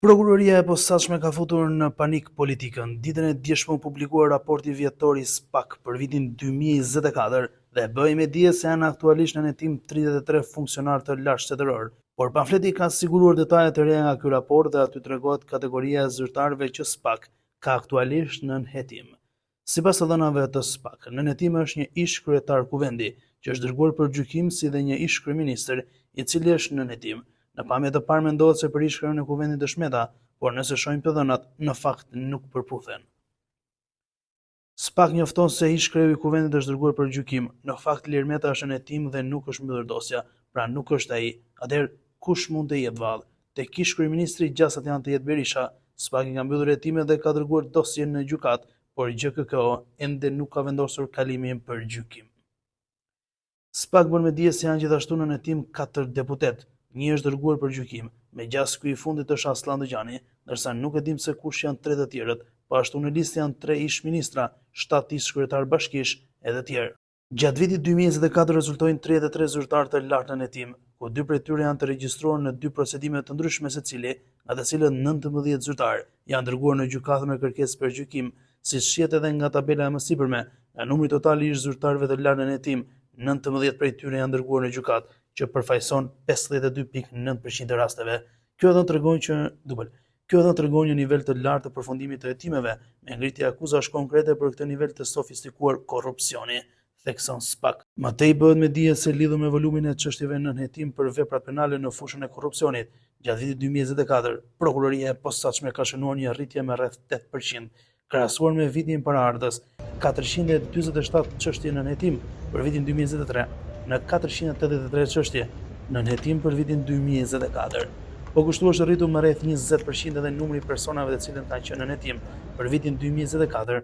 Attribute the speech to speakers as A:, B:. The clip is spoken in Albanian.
A: Prokuroria e posaçme ka futur në panik politikën. Ditën e djeshme u publikua raporti vjetor i SPAK për vitin 2024 dhe bëi me dije se janë aktualisht në hetim 33 funksionar të lashtetëror. Por pamfleti ka siguruar detaje të reja nga ky raport dhe aty tregohet kategoria e zyrtarëve që SPAK ka aktualisht në hetim. Sipas të dhënave të SPAK, në hetim është një ish kryetar kuvendi që është dërguar për gjykim si dhe një ish kryeministër i cili është në hetim. Në pamje të parë mendohet se për ish-kryeun e kuvendit dëshmeta, por nëse shohim të dhënat, në fakt nuk përputhen. SPAK njofton se ish-kreu i kuvendit është dërguar për gjykim. Në fakt Ilir Meta është në hetim dhe nuk është mbyllur dosja, pra nuk është ai. Atëherë kush mund të jetë vallë? Tek ish-kryeministri gjasat janë të jetë Berisha. SPAK i ka mbyllur hetimet dhe ka dërguar dosjen në gjykat, por GKK ende nuk ka vendosur kalimin për gjykim. SPAK bën me dije se janë gjithashtu në hetim 4 deputet. Një është dërguar për gjykim, me gjas ky i fundit është Aslan Dëgjani, ndërsa nuk e dim se kush janë 3 të tjerët, po ashtu në listë janë 3 ish ministra, 7 ish kryetar bashkish e të tjerë. Gjatë vitit 2024 rezultojnë 33 zyrtarë të lartë në hetim, ku 2 prej tyre janë të regjistruar në 2 procedime të ndryshme secili, nga të cilët 19 zyrtarë janë dërguar në gjykatë me kërkesë për gjykim, siç shihet edhe nga tabela e mësipërme. Nga numri total i ish zyrtarëve të lartë në hetim, 19 prej tyre janë dërguar në gjykatë, që përfaqëson 52.9% të rasteve. Kjo edhe tregon një nivel të lartë të përfundimit të hetimeve, me ngritje akuzash konkrete për këtë nivel të sofistikuar korrupsioni, thekson SPAK. Matej bëhet me dije se lidhur me volumin e çështjeve nën hetim për veprat penale në fushën e korrupsionit, gjatë vitit 2024, prokuroria e posaçme ka shënuar një rritje me rreth 8%, krahasuar me vitin paraardhës, 447 çështje nën hetim për vitin 2023. Në 483 çështje në hetim për vitin 2024. Po kështu është rritur me rreth 20% edhe numri i personave të cilët kanë qenë në hetim për vitin 2024